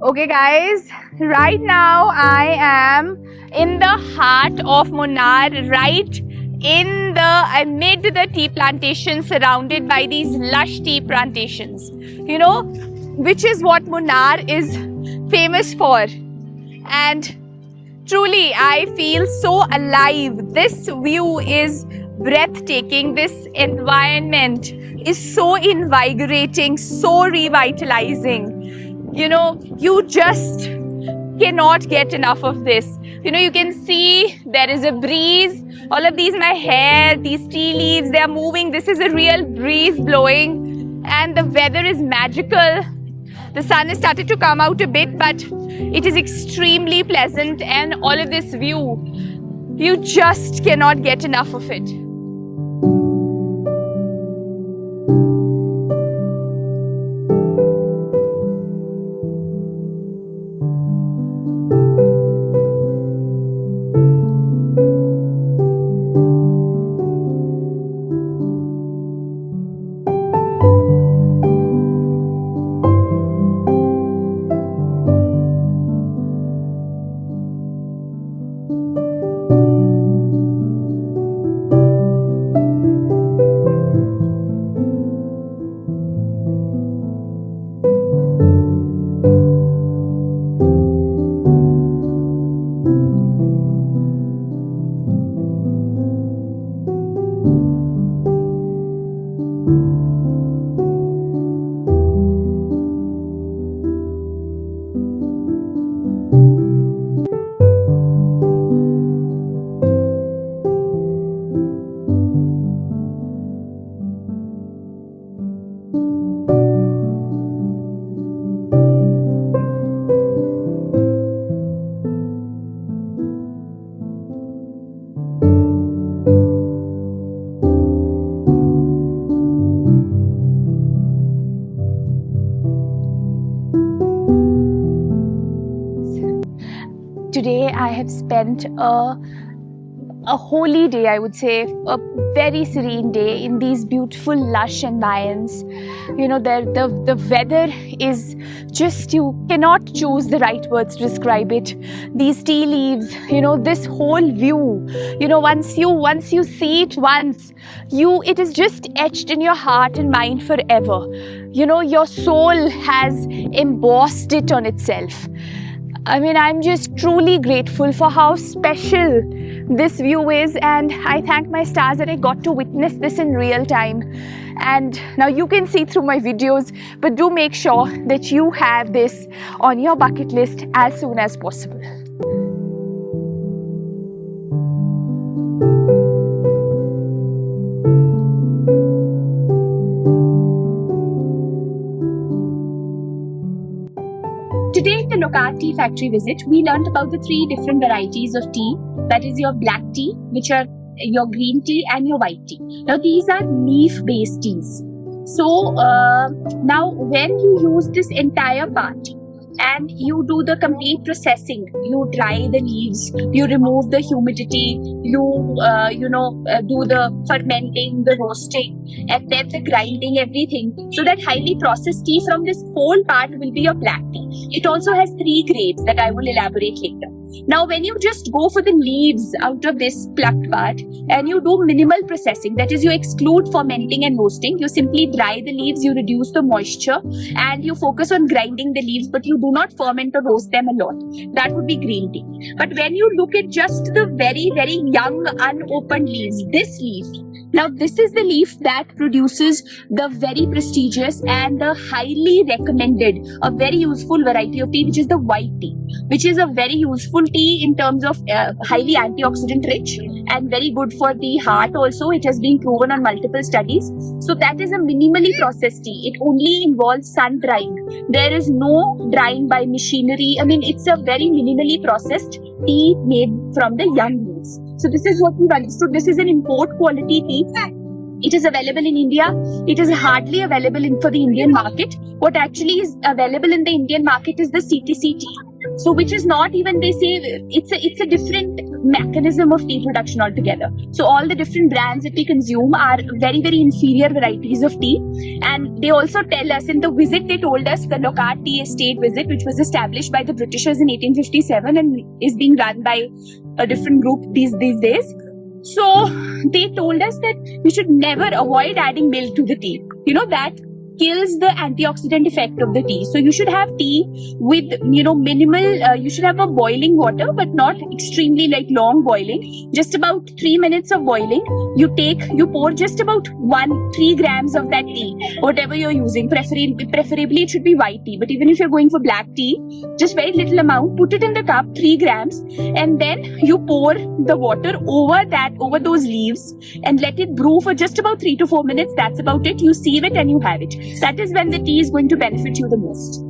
Okay guys, right now I am in the heart of Munnar, right in the amid the tea plantations, surrounded by these lush tea plantations, which is what Munnar is famous for. And truly I feel so alive. This view is breathtaking. This environment is so invigorating, so revitalizing. You just cannot get enough of this. You can see there is a breeze. All of these, my hair, these tea leaves, they are moving. This is a real breeze blowing and the weather is magical. The sun has started to come out a bit, but it is extremely pleasant, and all of this view, you just cannot get enough of it. Today I have spent a holy day, I would say, a very serene day in these beautiful lush environs. The weather is just, you cannot choose the right words to describe it. These tea leaves, this whole view, once you see it once, it is just etched in your heart and mind forever. Your soul has embossed it on itself. I'm just truly grateful for how special this view is, and I thank my stars that I got to witness this in real time. And now you can see through my videos, but do make sure that you have this on your bucket list as soon as possible. Today in the Lokar Tea Factory visit, we learned about the 3 different varieties of tea. That is your black tea, which are your green tea, and your white tea. Now these are leaf-based teas. So now when you use this entire part and you do the complete processing, you dry the leaves, you remove the humidity, you do the fermenting, the roasting, and then the grinding, everything. So that highly processed tea from this whole part will be your black tea. It also has 3 grades that I will elaborate later. Now when you just go for the leaves out of this plucked part and you do minimal processing, that is you exclude fermenting and roasting, you simply dry the leaves, you reduce the moisture and you focus on grinding the leaves, but you do not ferment or roast them a lot. That would be green tea. But when you look at just the very, very young unopened leaves, this leaf, now this is the leaf that produces the very prestigious and the highly recommended, a very useful variety of tea, which is the white tea, which is a very useful tea in terms of highly antioxidant rich and very good for the heart also. It has been proven on multiple studies. So that is a minimally processed tea. It only involves sun drying. There is no drying by machinery. It's a very minimally processed tea made from the young leaves. So this is what we've understood. This is an import quality tea. It is available in India. It is hardly available for the Indian market. What actually is available in the Indian market is the CTC tea. So which is not even, they say it's a different mechanism of tea production altogether. So all the different brands that we consume are very, very inferior varieties of tea. And they also tell us, in the visit they told us, the Lockhart Tea Estate visit, which was established by the Britishers in 1857 and is being run by a different group these days. So they told us that we should never avoid adding milk to the tea. You know, that kills the antioxidant effect of the tea. So you should have tea with, minimal, you should have a boiling water, but not extremely like long boiling. Just about 3 minutes of boiling. You pour just about 3 grams of that tea, whatever you're using. Preferably it should be white tea. But even if you're going for black tea, just very little amount, put it in the cup, 3 grams, and then you pour the water over those leaves and let it brew for just about 3 to 4 minutes. That's about it. You sieve it and you have it. That is when the tea is going to benefit you the most.